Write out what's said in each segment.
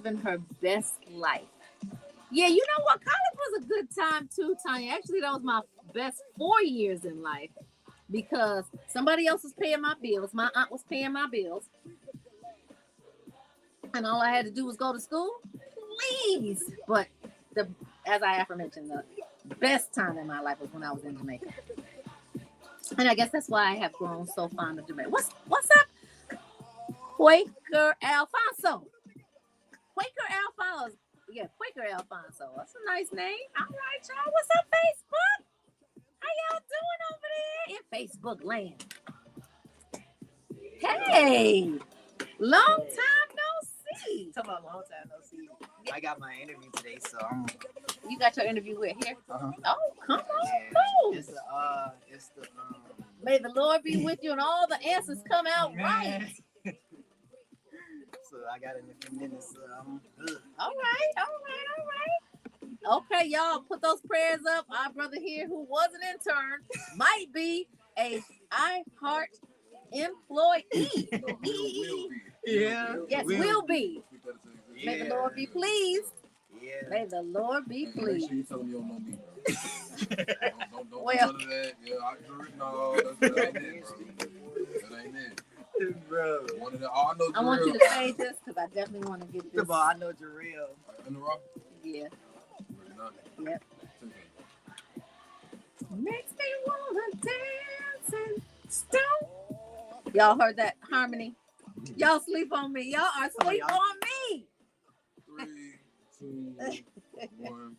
living her best life. Yeah, you know what? College was a good time too, Tanya. Actually, that was my best 4 years in life because somebody else was paying my bills. My aunt was paying my bills, and all I had to do was go to school. Please, but the as I aforementioned, the best time in my life was when I was in Jamaica, and I guess that's why I have grown so fond of Jamaica. What's up, Quaker Alfonso? Quaker Alfonso. Yeah, Quaker Alfonso. That's a nice name. All right, y'all. What's up, Facebook? How y'all doing over there in Facebook land? Hey, long time no see. Talking about long time no see. I got my interview today, so You got your interview with here? Uh-huh. Oh, come on, yeah. cool. It's the May the Lord be with you and all the answers come out right. So I got it in a few minutes. So I'm good. All right. Okay, y'all, put those prayers up. Our brother here, who was an intern, might be a iHeart employee. Yeah. Yes, will be. Yeah. May the Lord be pleased. Yeah. May the Lord be Make pleased. sure you tell them you don't know me, bro. Don't Well, none of that. Yeah, no, that ain't it, bro. That ain't it. Bro. One of the, I know I want you to say this because I definitely want to get this. I know Jarrell. In the rock? Yeah. Really Yep. Makes me wanna dance and stone. Y'all heard that harmony? Y'all sleep on me. Y'all are sleep on me. 3, 2, 1.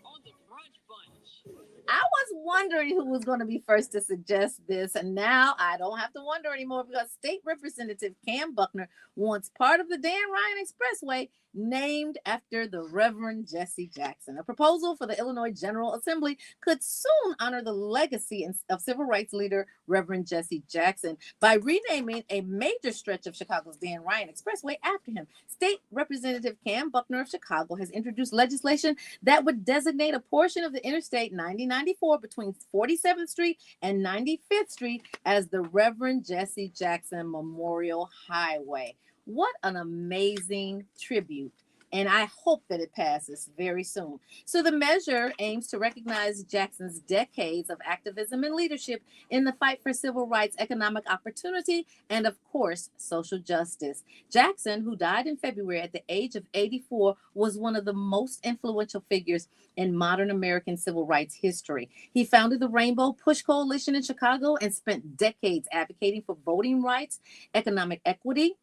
On the Brunch Bunch. I was wondering who was going to be first to suggest this, and now I don't have to wonder anymore because State Representative Cam Buckner wants part of the Dan Ryan Expressway named after the Reverend Jesse Jackson. A proposal for the Illinois General Assembly could soon honor the legacy of civil rights leader Reverend Jesse Jackson by renaming a major stretch of Chicago's Dan Ryan Expressway after him. State Representative Cam Buckner of Chicago has introduced legislation that would designate a portion of the Interstate 9094 between 47th Street and 95th Street as the Reverend Jesse Jackson Memorial Highway. What an amazing tribute. And I hope that it passes very soon. So the measure aims to recognize Jackson's decades of activism and leadership in the fight for civil rights, economic opportunity, and of course, social justice. Jackson, who died in February at the age of 84, was one of the most influential figures in modern American civil rights history. He founded the Rainbow Push Coalition in Chicago and spent decades advocating for voting rights, economic equity,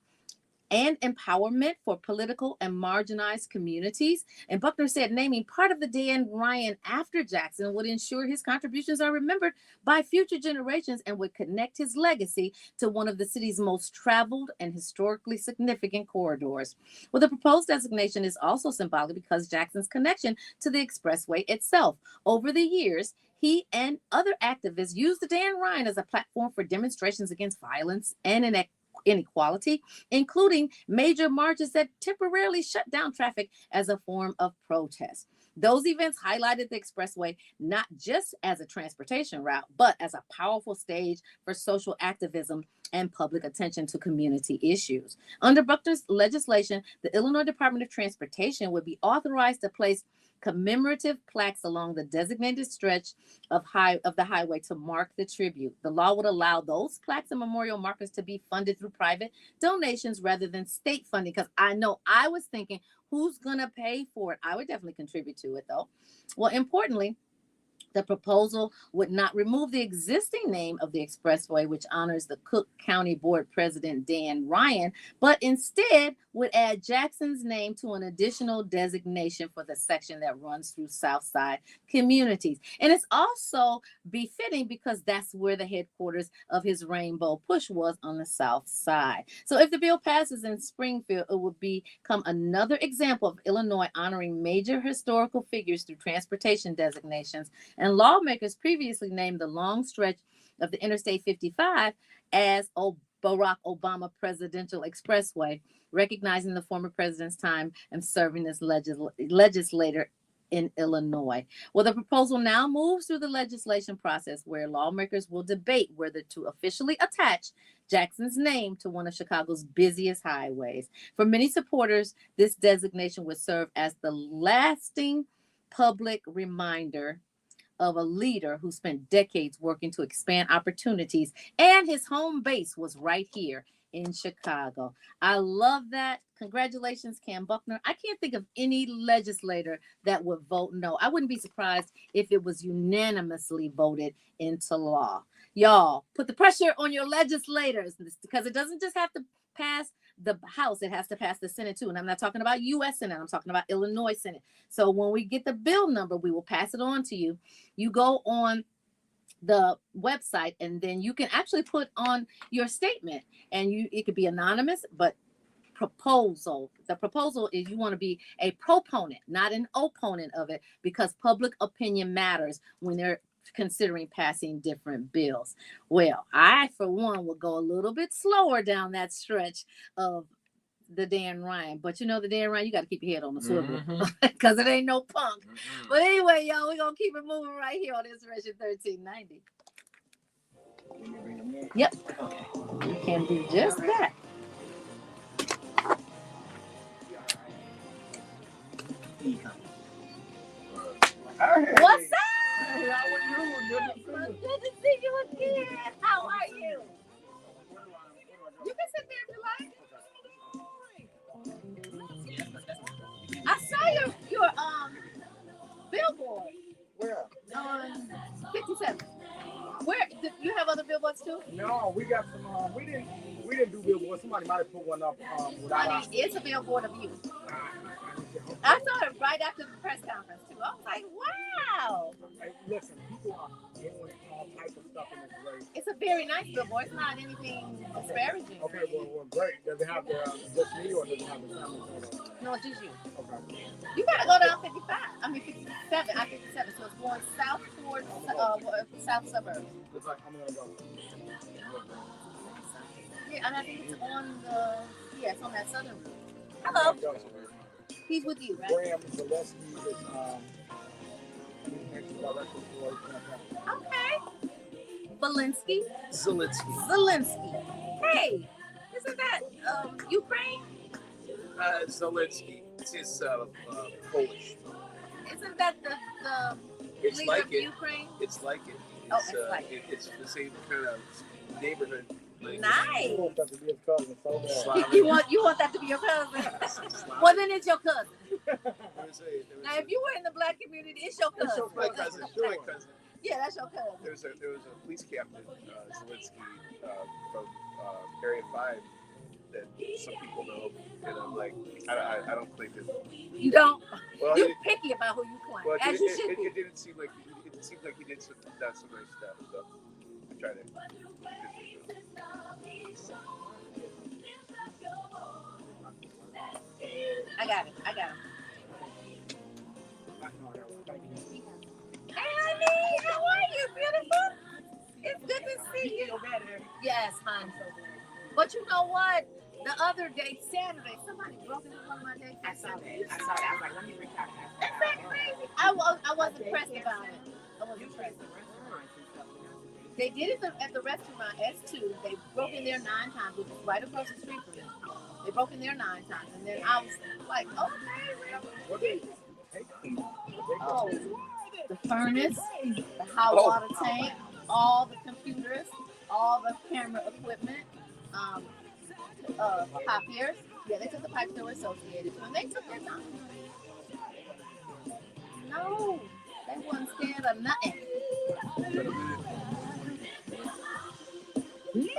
and empowerment for political and marginalized communities. And Buckner said naming part of the Dan Ryan after Jackson would ensure his contributions are remembered by future generations and would connect his legacy to one of the city's most traveled and historically significant corridors. Well, the proposed designation is also symbolic because Jackson's connection to the expressway itself. Over the years, he and other activists used the Dan Ryan as a platform for demonstrations against violence and inequality, including major marches that temporarily shut down traffic as a form of protest. Those events highlighted the expressway not just as a transportation route, but as a powerful stage for social activism and public attention to community issues. Under Buckner's legislation, the Illinois Department of Transportation would be authorized to place commemorative plaques along the designated stretch of the highway to mark the tribute. The law would allow those plaques and memorial markers to be funded through private donations rather than state funding, because I know I was thinking, who's going to pay for it? I would definitely contribute to it, though. Well, importantly, the proposal would not remove the existing name of the expressway, which honors the Cook County Board President Dan Ryan, but instead would add Jackson's name to an additional designation for the section that runs through Southside communities. And it's also befitting because that's where the headquarters of his Rainbow Push was, on the South Side. So if the bill passes in Springfield, it would become another example of Illinois honoring major historical figures through transportation designations. And lawmakers previously named the long stretch of the Interstate 55 as Barack Obama Presidential Expressway, recognizing the former president's time and serving as legislator in Illinois. Well, the proposal now moves through the legislation process where lawmakers will debate whether to officially attach Jackson's name to one of Chicago's busiest highways. For many supporters, this designation would serve as the lasting public reminder of a leader who spent decades working to expand opportunities, and his home base was right here in Chicago. I love that. Congratulations, Cam Buckner. I can't think of any legislator that would vote no. I wouldn't be surprised if it was unanimously voted into law. Y'all, put the pressure on your legislators because it doesn't just have to pass the House, it has to pass the Senate too. And I'm not talking about U.S. Senate, I'm talking about Illinois Senate. So when we get the bill number, we will pass it on to you. You go on the website and then you can actually put on your statement, and it could be anonymous, but the proposal is you want to be a proponent, not an opponent of it, because public opinion matters when they're considering passing different bills. Well, I for one will go a little bit slower down that stretch of the Dan Ryan, but you know the Dan Ryan, you got to keep your head on the swivel because it ain't no punk. But anyway, y'all, we're gonna keep it moving right here on Inspiration 1390. Yep, we can do just that. What's up? Hey, how are you? Good to see you. Good to see you again. How are you? You can sit there if you like. I saw your billboard Where? on 57. Where you have other billboards too? No, we got some. We didn't do billboards. Somebody might have put one up. Honey, it's a billboard of you. I saw it right after the press conference too. I was like, wow. Hey, listen, people are doing all types of stuff in this race. It's a very nice billboard. It's not anything disparaging. Okay, well, great. Does it have just me or does it have the family? No, it's just you. Okay. You gotta go down 55. I mean 57. I 57. So it's going south towards south suburbs. Looks like I'm gonna go. Yeah, and I think it's on it's on that southern route. Hello. He's with you, right? Graham Zaleski is next director for Okay. Valinsky. Zelensky. Hey, isn't that Ukraine? Zelensky. It's Polish. Isn't that the It's leader like of it. Ukraine? It's like it. It's like it. It's the same kind of neighborhood. Like, Nice. want that to be his cousin so bad. Slavic. You want that to be your cousin? Well, then it's your cousin. Now, if you were in the black community, it's your cousin. My cousin. My cousin. Yeah, that's your cousin. There was a police captain, Zelensky, from Area 5 that some people know, and I'm like, I don't claim him. You don't? Well, You're picky about who you claim, well, as you should be. it didn't seem like it seemed like he did some nice stuff. So I tried to. I got it. Hey, honey, how are you, beautiful? It's good to see you. Yes, hon. But you know what? The other day, Saturday, somebody broke into one of my days. I saw that. I was like, let me reach out. Isn't that crazy? I wasn't pressed about it. I wasn't pressed. They did it at the restaurant S2. They broke in there 9 times, which was right across the street from them. They broke in there 9 times, and then I was like, okay, oh, the furnace, the hot water tank, all the computers, all the camera equipment, copiers. Yeah, they took the pipes that were associated to, and they took their time. No, they wasn't scared of nothing.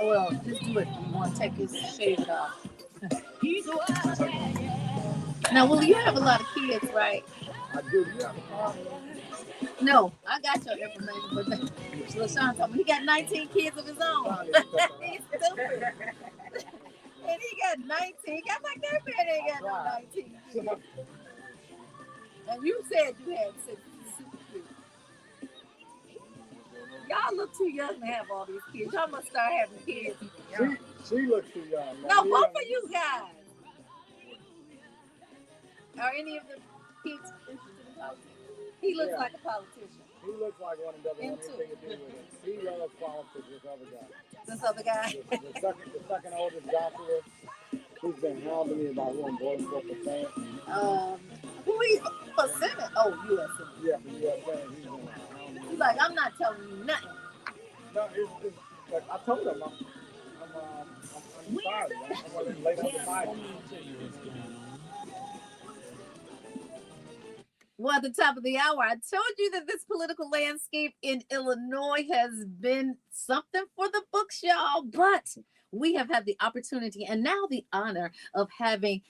Well, just do it. You want to take his shade off. Now, Will, you have a lot of kids, right? I do. You have a problem? No, I got your information, but LaShawn told me he got 19 kids of his own. He's stupid. And he got 19. I'm like, that man ain't got no 19 kids. And you said you had 6. Super cute. Y'all look too young to have all these kids. Y'all must start having kids. She looks too young. No, both of you guys. Are any of the kids interested in politics? He looks like a politician. He looks like one and doesn't Him want anything to do with it. He loves politics, this other guy. This other guy. The second oldest Joshua, he's been hounding me about who I'm voting for Senate. Who is for Senate? Oh, U.S. Senate. Yeah, for U.S. Senate. He's been hounding me. He's like, I'm not telling you nothing. No, it's like I told him, I'm sorry. I'm going to lay down beside him. Well, at the top of the hour, I told you that this political landscape in Illinois has been something for the books, y'all. But we have had the opportunity and now the honor of having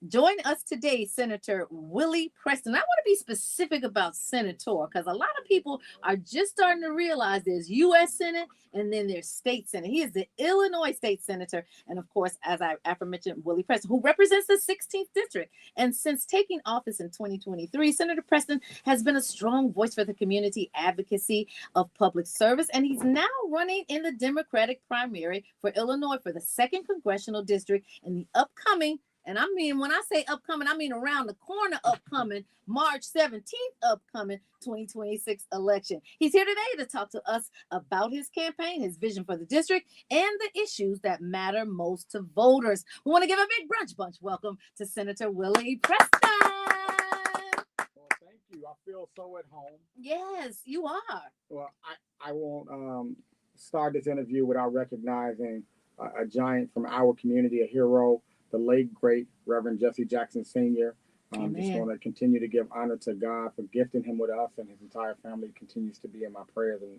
join us today, Senator Willie Preston. I want to be specific about senator because a lot of people are just starting to realize there's U.S. Senate and then there's state Senate. He is the Illinois state senator. And of course, as I aforementioned, Willie Preston, who represents the 16th district. And since taking office in 2023, Senator Preston has been a strong voice for the community advocacy of public service. And he's now running in the Democratic primary for Illinois for the 2nd congressional district in the upcoming, and I mean, when I say upcoming, I mean around the corner upcoming, March 17th upcoming 2026 election. He's here today to talk to us about his campaign, his vision for the district, and the issues that matter most to voters. We want to give a big brunch bunch welcome to Senator Willie Preston. Well, thank you. I feel so at home. Yes, you are. Well, I won't start this interview without recognizing a giant from our community, a hero, the late, great Reverend Jesse Jackson Sr. Just want to continue to give honor to God for gifting him with us, and his entire family continues to be in my prayers and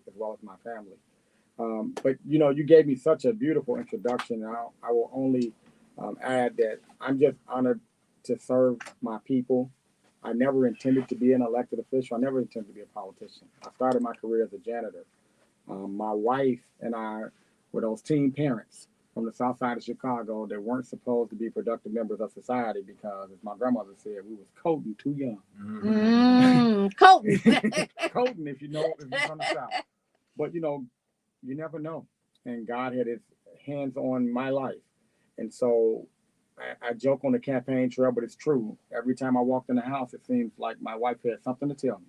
as well as my family. But, you know, you gave me such a beautiful introduction. I will only add that I'm just honored to serve my people. I never intended to be an elected official. I never intended to be a politician. I started my career as a janitor. My wife and I were those teen parents from the south side of Chicago that weren't supposed to be productive members of society because, as my grandmother said, we was coating too young. Coating. Coating, if you're from the south. But, you know, you never know. And God had his hands on my life. And so I joke on the campaign trail, but it's true. Every time I walked in the house, it seems like my wife had something to tell me,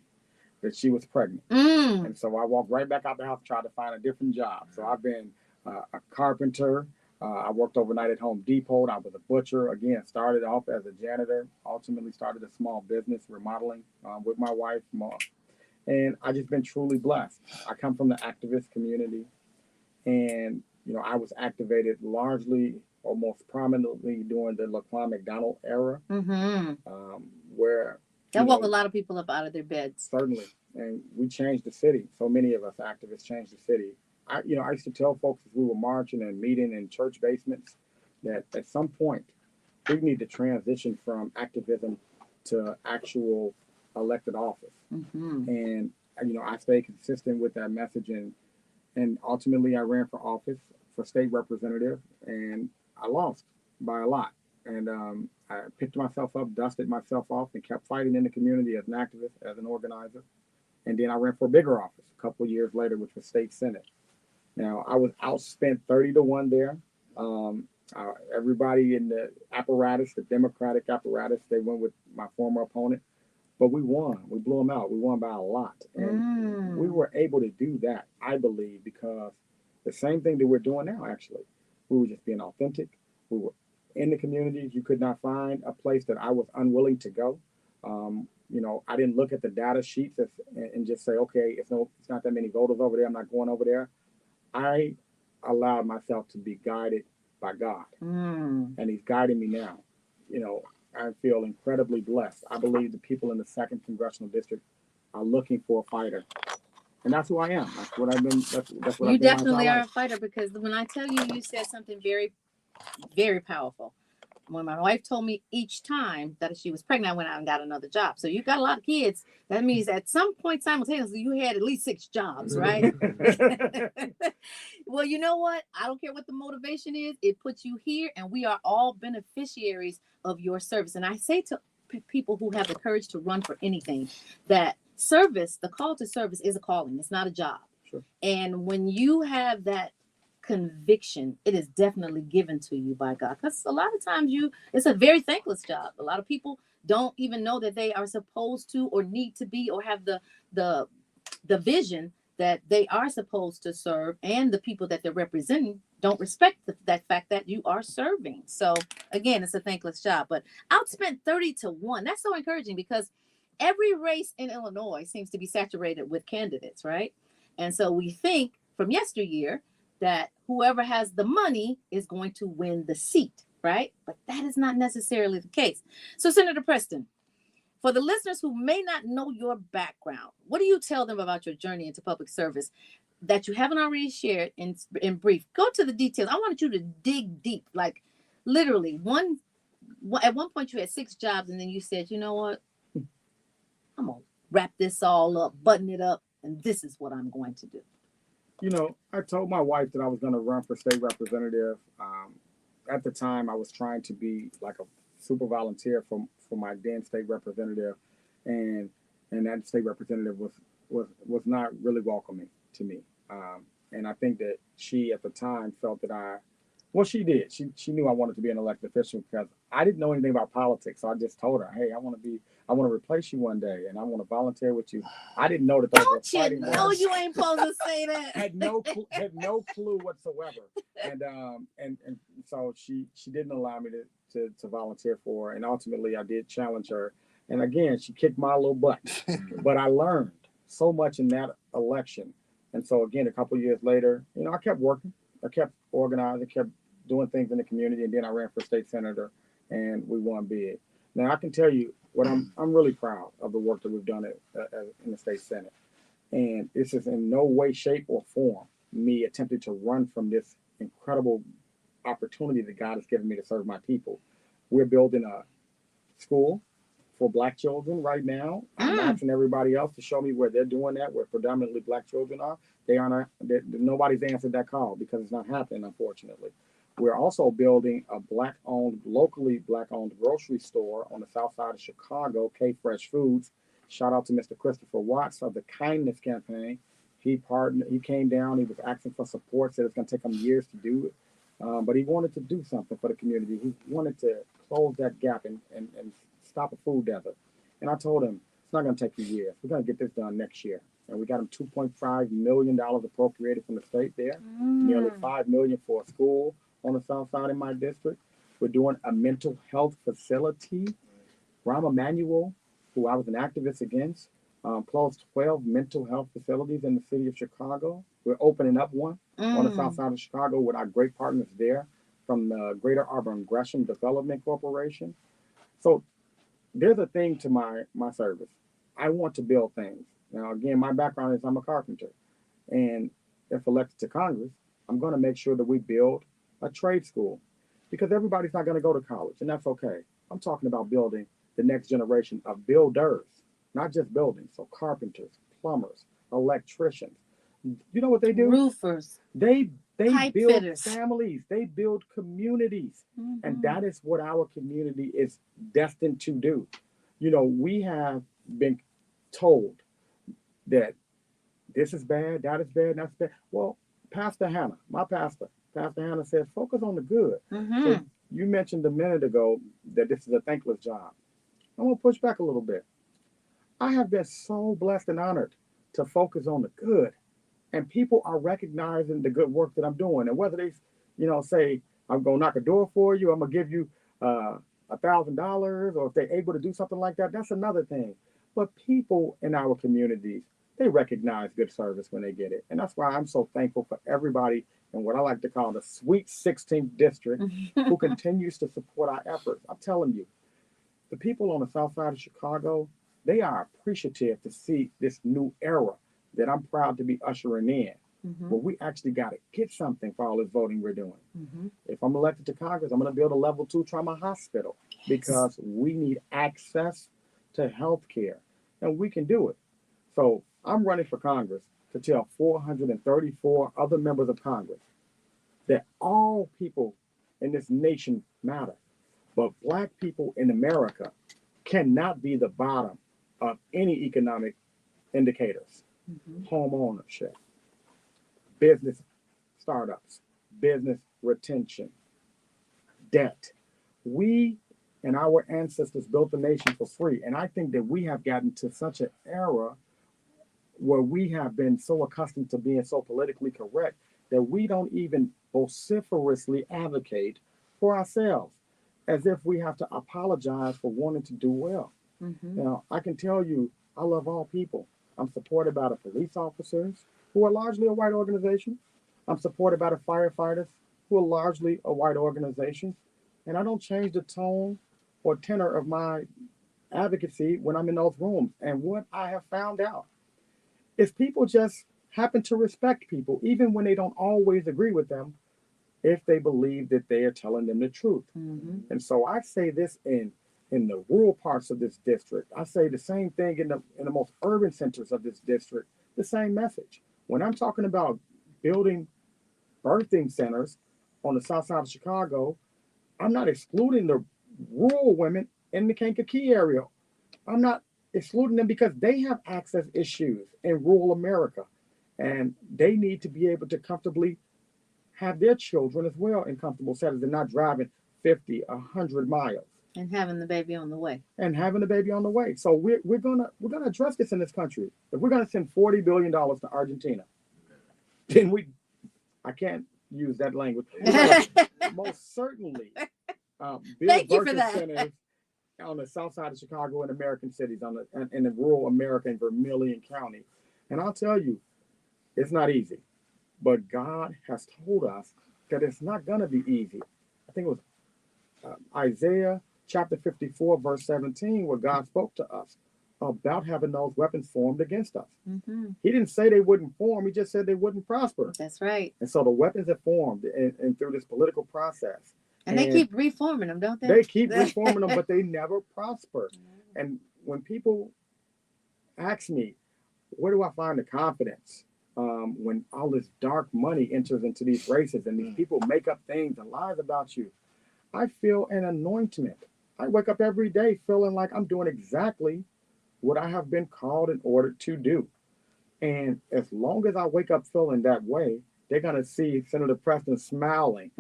that she was pregnant. And so I walked right back out the house, tried to find a different job. So I've been a carpenter. I worked overnight at Home Depot. I was a butcher. Again, started off as a janitor, ultimately started a small business remodeling with my wife, Mom. And I've just been truly blessed. I come from the activist community, and, you know, I was activated largely or most prominently during the Laquan McDonald era, where that woke a lot of people up out of their beds. Certainly. And we changed the city. So many of us activists changed the city. I used to tell folks as we were marching and meeting in church basements that at some point we need to transition from activism to actual elected office. And, you know, I stayed consistent with that message, and ultimately I ran for office for state representative, and I lost by a lot. And I picked myself up, dusted myself off, and kept fighting in the community as an activist, as an organizer. And then I ran for a bigger office a couple of years later, which was state senate. Now, I was outspent 30-1 there. Everybody in the apparatus, the Democratic apparatus, they went with my former opponent. But we won. We blew them out. We won by a lot. And we were able to do that, I believe, because the same thing that we're doing now, actually. We were just being authentic. We were in the communities. You could not find a place that I was unwilling to go. You know, I didn't look at the data sheets and just say, okay, it's not that many voters over there, I'm not going over there. I allowed myself to be guided by God, and he's guiding me now. You know, I feel incredibly blessed. I believe the people in the 2nd congressional district are looking for a fighter, and that's who I am. That's what I've been. That's what you I've been definitely are a fighter, because when I tell you, you said something very, very powerful. When my wife told me each time that she was pregnant, I went out and got another job. So you got a lot of kids. That means at some point simultaneously, you had at least 6 jobs, right? Well, you know what? I don't care what the motivation is. It puts you here, and we are all beneficiaries of your service. And I say to people who have the courage to run for anything, that service, the call to service, is a calling. It's not a job. Sure. And when you have that conviction, it is definitely given to you by God, because a lot of times it's a very thankless job. A lot of people don't even know that they are supposed to or need to be or have the the vision that they are supposed to serve, and the people that they're representing don't respect that fact that you are serving. So again, it's a thankless job, but outspent 30-1. That's so encouraging because every race in Illinois seems to be saturated with candidates, right? And so we think from yesteryear that whoever has the money is going to win the seat, right? But that is not necessarily the case. So, Senator Preston, for the listeners who may not know your background, what do you tell them about your journey into public service that you haven't already shared in brief? Go to the details. I wanted you to dig deep, like literally at one point you had 6 jobs and then you said, you know what? I'm going to wrap this all up, button it up, and this is what I'm going to do. You know, I told my wife that I was going to run for state representative. At the time, I was trying to be like a super volunteer for my then state representative, and that state representative was not really welcoming to me. And I think that she at the time felt that she did. She knew I wanted to be an elected official because I didn't know anything about politics. So I just told her, hey, I want to replace you one day, and I want to volunteer with you. I didn't know that those were fighting words. Don't you ain't supposed to say that. had no clue whatsoever. And so she didn't allow me to volunteer for her. And ultimately I did challenge her. And again, she kicked my little butt. But I learned so much in that election. And so again, a couple of years later, you know, I kept working. I kept organizing, kept doing things in the community, and then I ran for state senator, and we won big. Now I can tell you what I'm really proud of the work that we've done in the state senate, and this is in no way, shape, or form me attempting to run from this incredible opportunity that God has given me to serve my people. We're building a school for Black children right now. I'm asking everybody else to show me where they're doing that, where predominantly Black children are. They are not. Nobody's answered that call because it's not happening, unfortunately. We're also building a locally Black-owned grocery store on the south side of Chicago, K-Fresh Foods. Shout out to Mr. Christopher Watts of the Kindness Campaign. He came down, he was asking for support, said it's going to take him years to do it. But he wanted to do something for the community. He wanted to close that gap and stop a food desert. And I told him, it's not going to take you years. We're going to get this done next year. And we got him $2.5 million appropriated from the state there, nearly $5 million for a school on the south side in my district. We're doing a mental health facility. Rahm Emanuel, who I was an activist against, closed 12 mental health facilities in the city of Chicago. We're opening up one on the south side of Chicago with our great partners there from the Greater Auburn Gresham Development Corporation. So there's a thing to my service. I want to build things. Now, again, my background is I'm a carpenter. And if elected to Congress, I'm going to make sure that we build a trade school because everybody's not going to go to college, and that's okay. I'm talking about building the next generation of builders, not just buildings. So carpenters, plumbers, electricians. You know what they do? Roofers. They Pipe build fitters. families. They build communities. And that is what our community is destined to do. You know, we have been told that this is bad, that is bad, that's bad. Well, Pastor Hannah, my Pastor Hannah says, focus on the good. So you mentioned a minute ago that this is a thankless job. I'm going to push back a little bit. I have been so blessed and honored to focus on the good. And people are recognizing the good work that I'm doing. And whether they, you know, say, I'm going to knock a door for you, I'm going to give you $1,000, or if they're able to do something like that, that's another thing. But people in our communities, they recognize good service when they get it. And that's why I'm so thankful for everybody in what I like to call the Sweet 16th District who continues to support our efforts. I'm telling you, the people on the south side of Chicago, they are appreciative to see this new era that I'm proud to be ushering in. But we actually got to get something for all this voting we're doing. If I'm elected to Congress, I'm going to build a level 2 trauma hospital because we need access to health care, and we can do it. So I'm running for Congress to tell 434 other members of Congress that all people in this nation matter, but Black people in America cannot be the bottom of any economic indicators. Home ownership, business startups, business retention, debt. We and our ancestors built the nation for free. And I think that we have gotten to such an era where we have been so accustomed to being so politically correct that we don't even vociferously advocate for ourselves, as if we have to apologize for wanting to do well. Mm-hmm. Now, I can tell you, I love all people. I'm supported by the police officers, who are largely a white organization. I'm supported by the firefighters, who are largely a white organization. And I don't change the tone or tenor of my advocacy when I'm in those rooms. And what I have found out is people just happen to respect people, even when they don't always agree with them, if they believe that they are telling them the truth. Mm-hmm. And so I say this in the rural parts of this district. I say the same thing in the most urban centers of this district, the same message. When I'm talking about building birthing centers on the south side of Chicago, I'm not excluding the rural women in the Kankakee area. I'm not excluding them because they have access issues in rural America, and they need to be able to comfortably have their children as well in comfortable settings and not driving 50, 100 miles And having the baby on the way. and having a baby on the way. So we're gonna address this in this country. If we're gonna send $40 billion to Argentina, then I can't use that language. Most certainly build Thank you for birthing that. centers on the south side of Chicago and American cities, in the rural America in Vermilion County. And I'll tell you, it's not easy. But God has told us that it's not going to be easy. I think it was Isaiah chapter 54, verse 17, where God spoke to us about having those weapons formed against us. Mm-hmm. He didn't say they wouldn't form. He just said they wouldn't prosper. That's right. And so the weapons have formed and through this political process. And they keep reforming them, don't they? They keep reforming them, but they never prosper. And when people ask me, where do I find the confidence? When all this dark money enters into these races and these people make up things and lies about you, I feel an anointment. I wake up every day feeling like I'm doing exactly what I have been called and ordered to do. And as long as I wake up feeling that way, they're going to see Senator Preston smiling.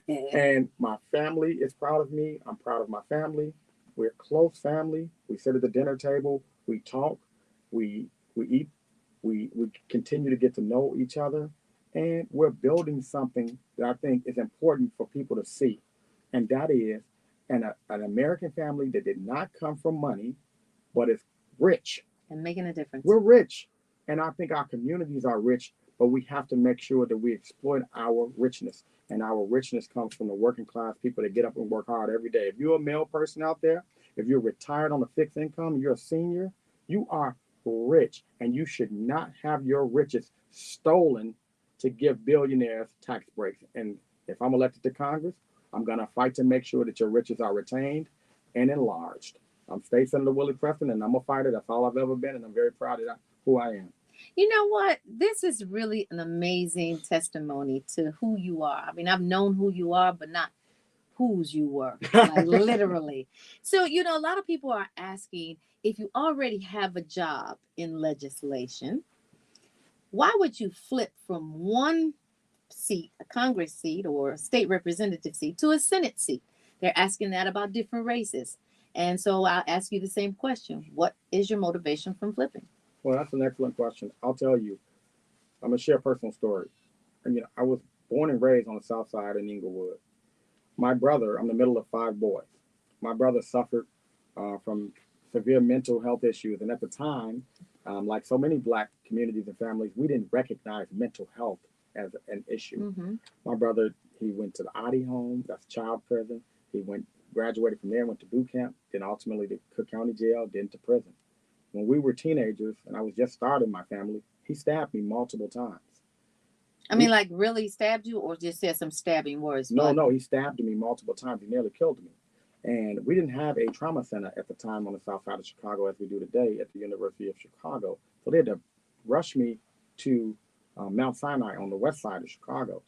And my family is proud of me. I'm proud of my family. We're a close family. We sit at the dinner table. We talk. We eat. We continue to get to know each other, and we're building something that I think is important for people to see, and that is an American family that did not come from money, but is rich. And making a difference. We're rich, and I think our communities are rich, but we have to make sure that we exploit our richness, and our richness comes from the working class people that get up and work hard every day. If you're a male person out there, if you're retired on a fixed income, you're a senior, you are rich, and you should not have your riches stolen to give billionaires tax breaks. And if I'm elected to Congress, I'm going to fight to make sure that your riches are retained and enlarged. I'm State Senator Willie Preston, and I'm a fighter. That's all I've ever been, and I'm very proud of who I am. You know what? This is really an amazing testimony to who you are. I mean, I've known who you are, but not whose you were, like literally. So, a lot of people are asking, if you already have a job in legislation, why would you flip from one seat, a Congress seat or a state representative seat, to a Senate seat? They're asking that about different races. And so I'll ask you the same question. What is your motivation from flipping? Well, that's an excellent question. I'll tell you, I'm going to share a personal story. And, I was born and raised on the south side in Inglewood. My brother, I'm the middle of 5 boys. My brother suffered from severe mental health issues. And at the time, like so many Black communities and families, we didn't recognize mental health as an issue. Mm-hmm. My brother, he went to the Oddie home, that's child prison. He graduated from there, went to boot camp, then ultimately to Cook County Jail, then to prison. When we were teenagers and I was just starting my family, he stabbed me multiple times. I mean, like really stabbed you, or just said some stabbing words? No, he stabbed me multiple times. He nearly killed me. And we didn't have a trauma center at the time on the south side of Chicago as we do today at the University of Chicago. So they had to rush me to Mount Sinai on the west side of Chicago.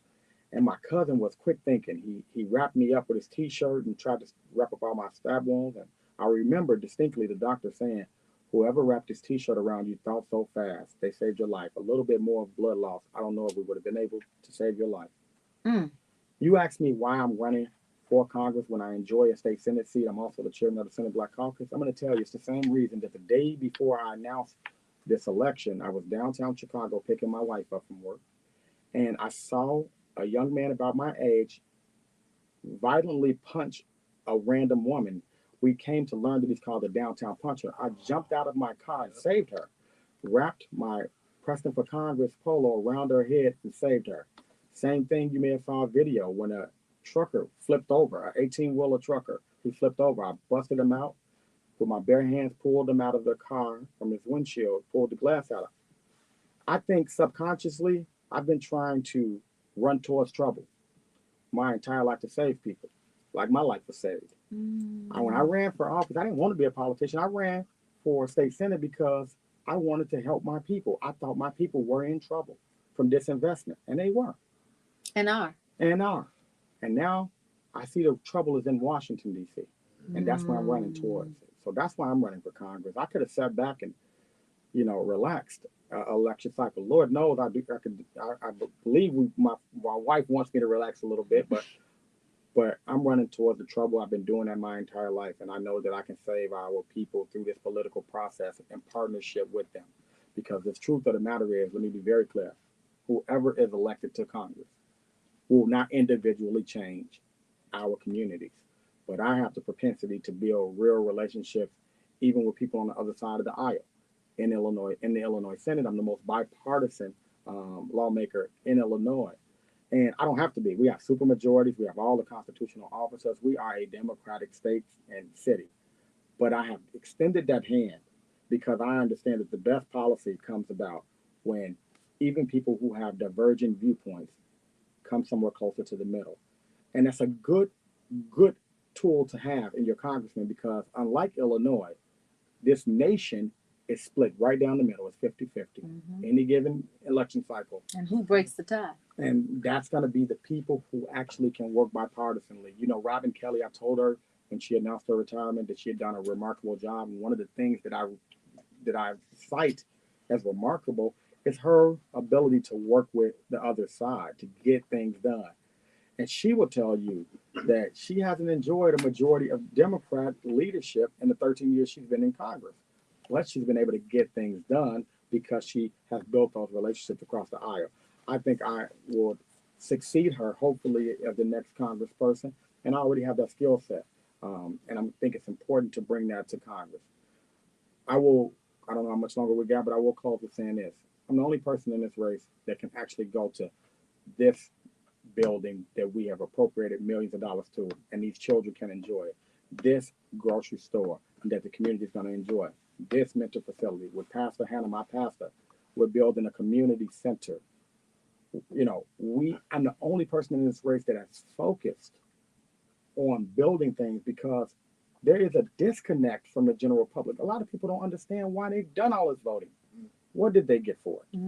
And my cousin was quick thinking. He wrapped me up with his T-shirt and tried to wrap up all my stab wounds. And I remember distinctly the doctor saying, whoever wrapped his T-shirt around you thought so fast, they saved your life. A little bit more of blood loss. I don't know if we would have been able to save your life. Mm. You asked me why I'm running for Congress, when I enjoy a state Senate seat, I'm also the chairman of the Senate Black Caucus. I'm going to tell you, it's the same reason that the day before I announced this election, I was downtown Chicago picking my wife up from work, and I saw a young man about my age violently punch a random woman. We came to learn that he's called the downtown puncher. I jumped out of my car and saved her, wrapped my Preston for Congress polo around her head and saved her. Same thing, you may have saw a video when a trucker flipped over, an 18-wheeler trucker. He flipped over. I busted him out with my bare hands, pulled him out of the car from his windshield, pulled the glass out. I think subconsciously, I've been trying to run towards trouble my entire life to save people, like my life was saved. When I ran for office, I didn't want to be a politician. I ran for state senate because I wanted to help my people. I thought my people were in trouble from disinvestment, and they were. And are. And are. And now I see the trouble is in Washington, D.C., and that's why I'm running towards it. So that's why I'm running for Congress. I could have sat back and, relaxed election cycle. Lord knows I do. I believe my wife wants me to relax a little bit, but I'm running towards the trouble. I've been doing that my entire life, and I know that I can save our people through this political process in partnership with them. Because the truth of the matter is, let me be very clear, whoever is elected to Congress will not individually change our communities. But I have the propensity to build real relationships, even with people on the other side of the aisle. In Illinois, in the Illinois Senate, I'm the most bipartisan lawmaker in Illinois. And I don't have to be. We have supermajorities. We have all the constitutional officers. We are a democratic state and city. But I have extended that hand because I understand that the best policy comes about when even people who have divergent viewpoints come somewhere closer to the middle. And that's a good tool to have in your congressman, because unlike Illinois, this nation is split right down the middle. It's 50-50. Any given election cycle. And who breaks the tie? And that's going to be the people who actually can work bipartisanly. Robin Kelly, I told her when she announced her retirement that she had done a remarkable job. And one of the things that I cite as remarkable is her ability to work with the other side to get things done. And she will tell you that she hasn't enjoyed a majority of Democrat leadership in the 13 years she's been in Congress. But she's been able to get things done because she has built those relationships across the aisle. I think I will succeed her, hopefully, as the next congressperson, and I already have that skill set. And I think it's important to bring that to Congress. I don't know how much longer we got, but I will close with saying this. I'm the only person in this race that can actually go to this building that we have appropriated millions of dollars to, and these children can enjoy it. This grocery store that the community is going to enjoy. This mental facility with Pastor Hannah, my pastor, we're building a community center. I'm the only person in this race that has focused on building things because there is a disconnect from the general public. A lot of people don't understand why they've done all this voting. What did they get for it?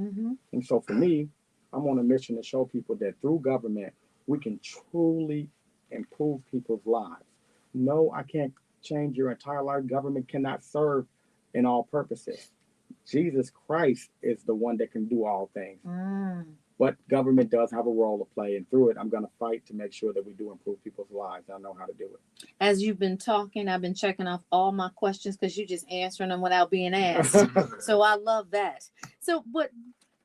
And so for me, I'm on a mission to show people that through government, we can truly improve people's lives. No, I can't change your entire life. Government cannot serve in all purposes. Jesus Christ is the one that can do all things. But government does have a role to play, and through it, I'm going to fight to make sure that we do improve people's lives. I know how to do it. As you've been talking, I've been checking off all my questions because you're just answering them without being asked. So I love that. So, but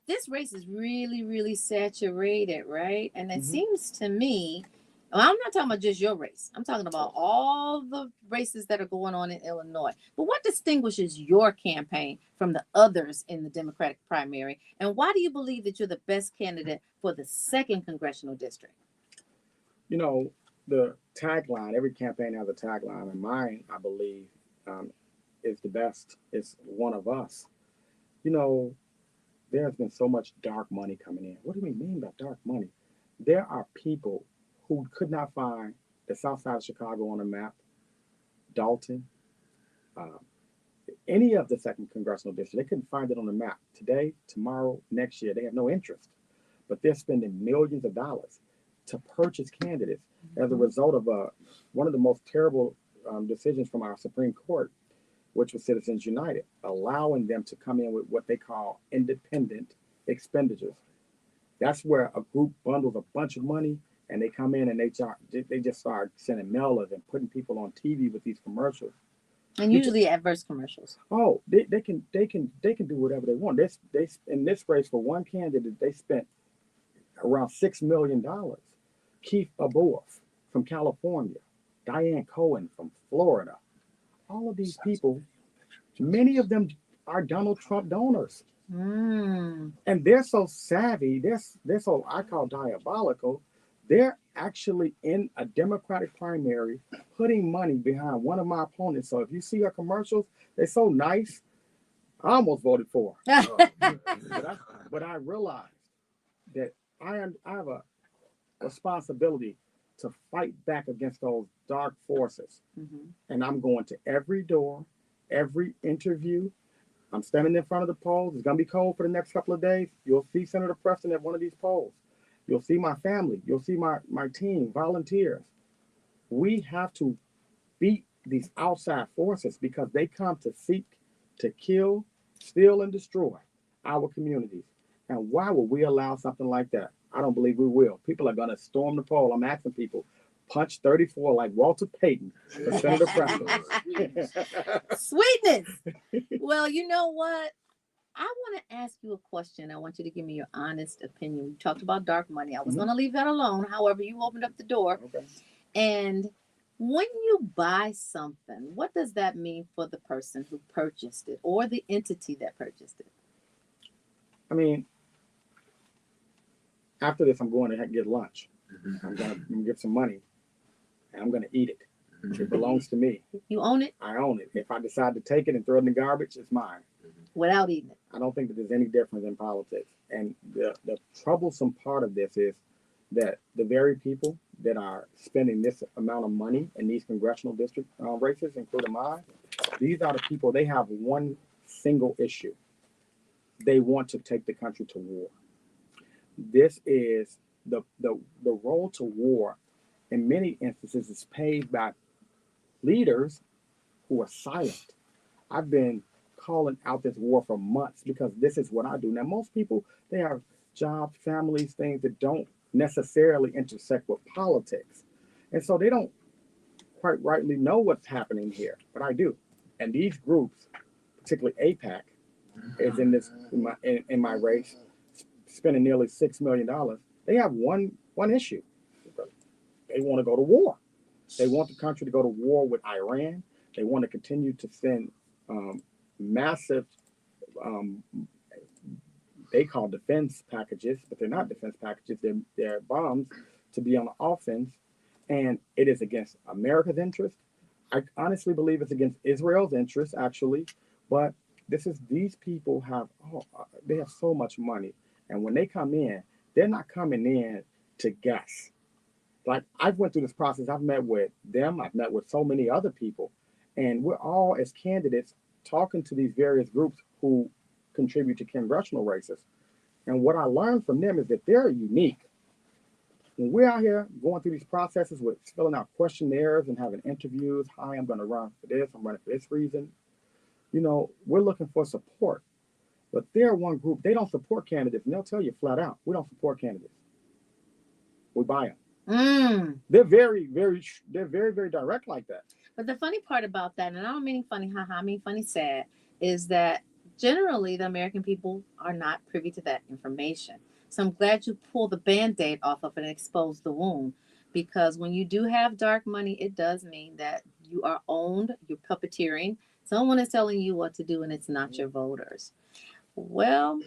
this race is really, really saturated, right? And it seems to me, I'm not talking about just your race. I'm talking about all the races that are going on in Illinois. But what distinguishes your campaign from the others in the Democratic primary? And why do you believe that you're the best candidate for the 2nd congressional district? The tagline, every campaign has a tagline, and mine, I believe, is the best. It's one of us. There's been so much dark money coming in. What do we mean by dark money? There are people who could not find the south side of Chicago on a map, Dalton, any of the 2nd congressional district. They couldn't find it on the map. Today, tomorrow, next year, they have no interest. But they're spending millions of dollars to purchase candidates as a result of one of the most terrible decisions from our Supreme Court, which was Citizens United, allowing them to come in with what they call independent expenditures. That's where a group bundles a bunch of money and they come in and they just start sending mailers and putting people on TV with these commercials. And usually adverse commercials. Oh, they can do whatever they want. They in this race for one candidate they spent around $6 million. Keith Abuoff from California, Diane Cohen from Florida. All of these people, many of them are Donald Trump donors. Mm. And they're so savvy, they're so, I call diabolical. They're actually in a Democratic primary putting money behind one of my opponents. So if you see her commercials, they're so nice. I almost voted for her. But I realized that I have a responsibility to fight back against those dark forces. Mm-hmm. And I'm going to every door, every interview. I'm standing in front of the polls. It's going to be cold for the next couple of days. You'll see Senator Preston at one of these polls. You'll see my family. You'll see my team, volunteers. We have to beat these outside forces because they come to seek to kill, steal, and destroy our communities. And why would we allow something like that? I don't believe we will. People are going to storm the poll. I'm asking people, punch 34 like Walter Payton for Senator Preston. Sweetness. Well, you know what? I want to ask you a question. I want you to give me your honest opinion. We talked about dark money. I was going to leave that alone. However, you opened up the door. Okay. And when you buy something, what does that mean for the person who purchased it or the entity that purchased it? I mean, after this, I'm going to get lunch. I'm going to get some money, and I'm going to eat it. It belongs to me. You own it? I own it. If I decide to take it and throw it in the garbage, it's mine. Without eating it? I don't think that there's any difference in politics. And the troublesome part of this is that the very people that are spending this amount of money in these congressional district races, including mine, these are the people, they have one single issue. They want to take the country to war. This is the road to war in many instances is paved by leaders who are silent. I've been calling out this war for months because this is what I do. Now, most people, they have jobs, families, things that don't necessarily intersect with politics. And so they don't quite rightly know what's happening here, but I do. And these groups, particularly AIPAC, is in this in my race, spending nearly $6 million. They have one issue. They want to go to war. They want the country to go to war with Iran. They want to continue to send massive, they call defense packages, but they're not defense packages. They're bombs to be on the offense. And it is against America's interest. I honestly believe it's against Israel's interest, actually. But these people they have so much money. And when they come in, they're not coming in to guess. Like, I've went through this process. I've met with them. I've met with so many other people. And we're all, as candidates, talking to these various groups who contribute to congressional races. And what I learned from them is that they're unique. When we're out here going through these processes with filling out questionnaires and having interviews, hi, I'm going to run for this, I'm running for this reason. You know, we're looking for support. But they're one group, they don't support candidates, and they'll tell you flat out, we don't support candidates. We buy them. They're very, very direct like that. But the funny part about that, and I don't mean funny, haha, I mean funny sad, is that generally the American people are not privy to that information. So I'm glad you pulled the Band-Aid off of it and exposed the wound. Because when you do have dark money, it does mean that you are owned, you're puppeteering. Someone is telling you what to do, and it's not your voters. Well,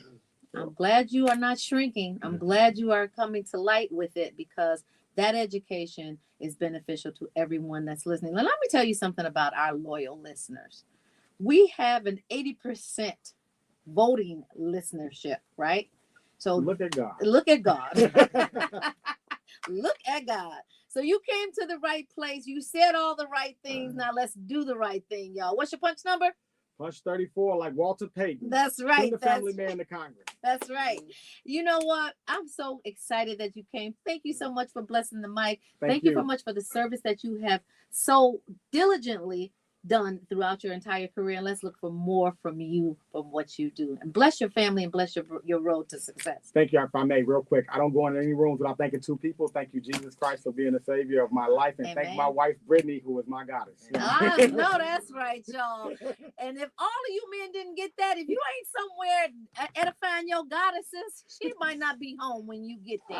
I'm glad you are not shrinking. I'm glad you are coming to light with it, because that education is beneficial to everyone that's listening. Now, let me tell you something about our loyal listeners. We have an 80% voting listenership, right? So look at God. Look at God. Look at God. So you came to the right place. You said all the right things. Now let's do the right thing, y'all. What's your punch number? Punch 34, like Walter Payton. That's right. Send the family man to Congress. That's right. You know what? I'm so excited that you came. Thank you so much for blessing the mic. Thank you so much for the service that you have so diligently done throughout your entire career, and let's look for more from you, from what you do. And bless your family and bless your road to success. Thank you. If I may, real quick, I don't go in any rooms without thanking two people. Thank you, Jesus Christ, for being the savior of my life, and Amen. thank my wife, Brittany, who is my goddess. I know that's right, y'all. And if all of you men didn't get that, if you ain't somewhere edifying your goddesses, she might not be home when you get there.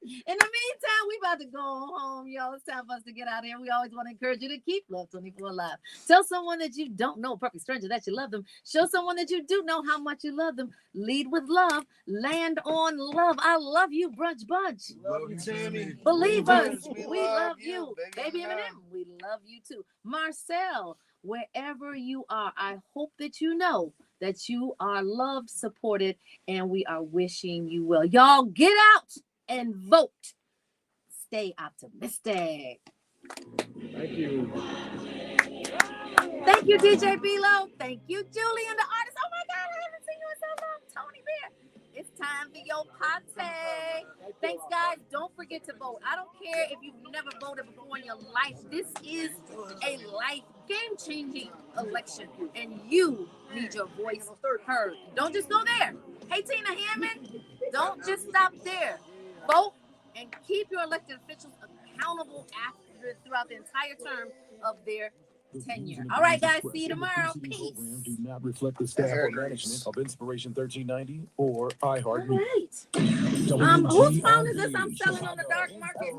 In the meantime, we about to go home, y'all. It's time for us to get out of here. We always want to encourage you to keep Love 24 alive. Tell someone that you don't know, a perfect stranger, that you love them. Show someone that you do know how much you love them. Lead with love. Land on love. I love you, Brunch Bunch. Love you, Tammy. Believers, We we love love you. you. Baby Baby Eminem, we love you too. Marcel, wherever you are, I hope that you know that you are loved, supported, and we are wishing you well. Y'all get out and vote. Stay optimistic. Thank you. Thank you, DJ Bilo. Thank you, Julie and the artist. Oh my God, I haven't seen you in so long. Tony Bear. It's time for your party. Thanks, guys. Don't forget to vote. I don't care if you've never voted before in your life. This is a life game-changing election, and you need your voice heard. Don't just go there. Hey, Tina Hammond, don't just stop there. Vote and keep your elected officials accountable throughout the entire term of their tenure. All right, guys. See you tomorrow. Peace. Do not reflect the staff or management of Inspiration 1390 or iHeart. All right. Whose phone is this I'm selling on the dark market?